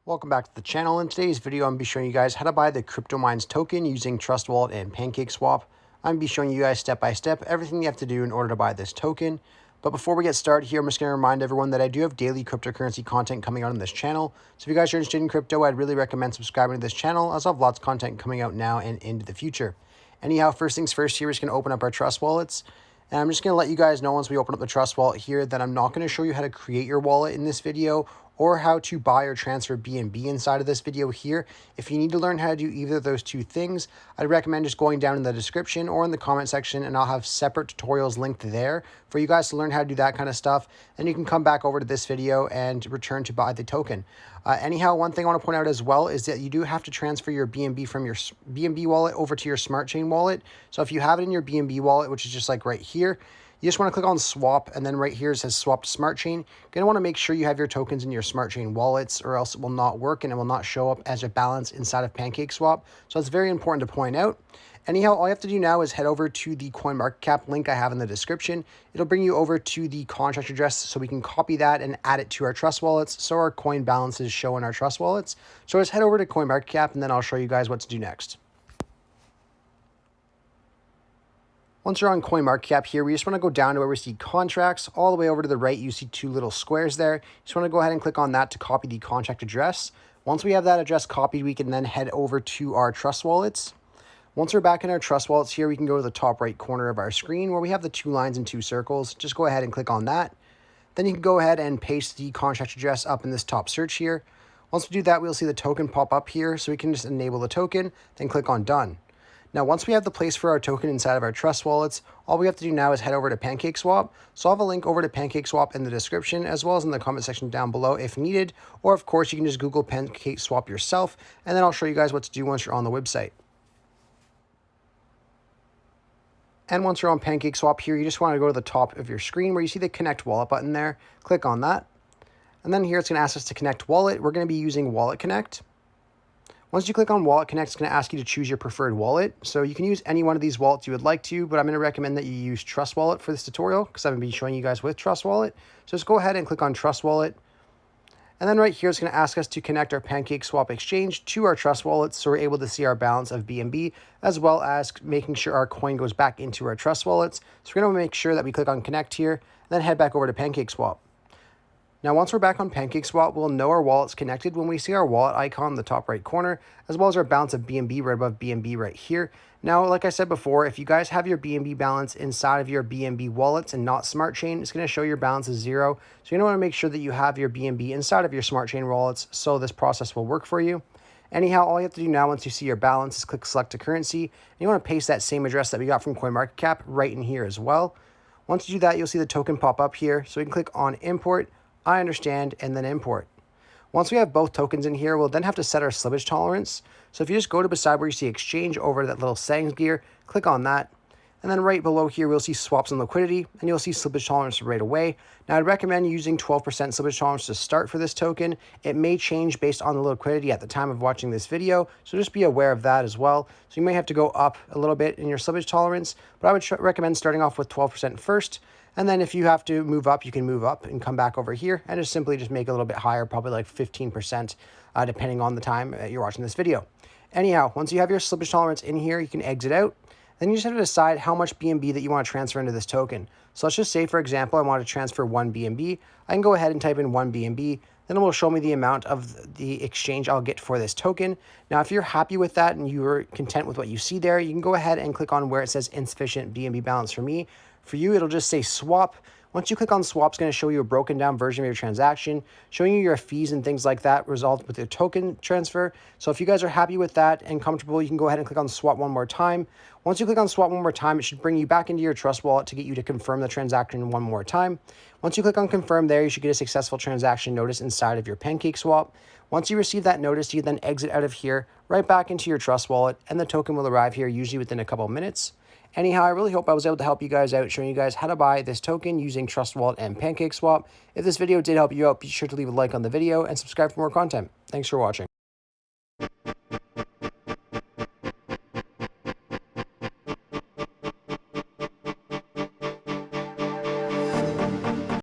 Welcome back to the channel. In today's video, I'm going to be showing you guys how to buy the CryptoMines token using Trust Wallet and PancakeSwap. I'm going to be showing you guys step by step everything you have to do in order to buy this token. But before we get started here, I'm just going to remind everyone that I do have daily cryptocurrency content coming out on this channel. So if you guys are interested in crypto, I'd really recommend subscribing to this channel, as I have lots of content coming out now and into the future. Anyhow, first things first here, we're just going to open up our Trust Wallets. And I'm just going to let you guys know once we open up the Trust Wallet here that I'm not going to show you how to create your wallet in this video or how to buy or transfer BNB inside of this video here. If you need to learn how to do either of those two things, I'd recommend just going down in the description or in the comment section, and I'll have separate tutorials linked there for you guys to learn how to do that kind of stuff. And you can come back over to this video and return to buy the token. Anyhow, one thing I want to point out as well is that you do have to transfer your BNB from your BNB wallet over to your Smart Chain wallet. So if you have it in your BNB wallet, which is just like right here, you just want to click on swap, and then right here it says swap to Smart Chain. You're going to want to make sure you have your tokens in your Smart Chain wallets, or else it will not work and it will not show up as a balance inside of PancakeSwap. So it's very important to point out. Anyhow, all you have to do now is head over to the CoinMarketCap link I have in the description. It'll bring you over to the contract address so we can copy that and add it to our Trust Wallets so our coin balances show in our Trust Wallets. So just head over to CoinMarketCap and then I'll show you guys what to do next. Once you're on CoinMarketCap here, we just want to go down to where we see contracts. All the way over to the right, you see two little squares there. You just want to go ahead and click on that to copy the contract address. Once we have that address copied, we can then head over to our Trust Wallets. Once we're back in our Trust Wallets here, we can go to the top right corner of our screen where we have the two lines and two circles. Just go ahead and click on that. Then you can go ahead and paste the contract address up in this top search here. Once we do that, we'll see the token pop up here. So we can just enable the token, then click on done. Now, once we have the place for our token inside of our Trust Wallets, all we have to do now is head over to PancakeSwap. So I'll have a link over to PancakeSwap in the description, as well as in the comment section down below if needed. Or of course, you can just Google PancakeSwap yourself, and then I'll show you guys what to do once you're on the website. And once you're on PancakeSwap here, you just want to go to the top of your screen where you see the Connect Wallet button there. Click on that. And then here it's going to ask us to connect wallet. We're going to be using Wallet Connect. Once you click on Wallet Connect, it's going to ask you to choose your preferred wallet. So you can use any one of these wallets you would like to, but I'm going to recommend that you use Trust Wallet for this tutorial because I'm going to be showing you guys with Trust Wallet. So just go ahead and click on Trust Wallet. And then right here, it's going to ask us to connect our PancakeSwap exchange to our Trust Wallet so we're able to see our balance of BNB, as well as making sure our coin goes back into our Trust Wallets. So we're going to make sure that we click on Connect here, and then head back over to PancakeSwap. Now, once we're back on PancakeSwap, we'll know our wallet's connected when we see our wallet icon in the top right corner, as well as our balance of BNB right above BNB right here. Now, like I said before, if you guys have your BNB balance inside of your BNB wallets and not Smart Chain, it's going to show your balance is 0. So you're going to want to make sure that you have your BNB inside of your Smart Chain wallets so this process will work for you. Anyhow, all you have to do now once you see your balance is click Select a Currency, and you want to paste that same address that we got from CoinMarketCap right in here as well. Once you do that, you'll see the token pop up here, so we can click on Import, I understand, and then import. Once we have both tokens in here, we'll then have to set our slippage tolerance. So if you just go to beside where you see exchange over to that little settings gear, click on that. And then right below here, we'll see swaps and liquidity, and you'll see slippage tolerance right away. Now, I'd recommend using 12% slippage tolerance to start for this token. It may change based on the liquidity at the time of watching this video, so just be aware of that as well. So you may have to go up a little bit in your slippage tolerance, but I would recommend starting off with 12% first. And then if you have to move up, you can move up and come back over here and just simply just make it a little bit higher, probably like 15%, depending on the time you're watching this video. Anyhow, once you have your slippage tolerance in here, you can exit out. Then you just have to decide how much BNB that you want to transfer into this token. So let's just say, for example, I want to transfer 1 BNB. I can go ahead and type in 1 BNB. Then it will show me the amount of the exchange I'll get for this token. Now, if you're happy with that and you're content with what you see there, you can go ahead and click on where it says insufficient BNB balance for me. For you, it'll just say swap. Once you click on swap, it's going to show you a broken down version of your transaction, showing you your fees and things like that resolved with your token transfer. So if you guys are happy with that and comfortable, you can go ahead and click on swap one more time. Once you click on swap one more time, it should bring you back into your Trust Wallet to get you to confirm the transaction one more time. Once you click on confirm there, you should get a successful transaction notice inside of your PancakeSwap. Once you receive that notice, you then exit out of here, right back into your Trust Wallet, and the token will arrive here usually within a couple of minutes. Anyhow, I really hope I was able to help you guys out, showing you guys how to buy this token using Trust Wallet and PancakeSwap. If this video did help you out, be sure to leave a like on the video and subscribe for more content. Thanks for watching.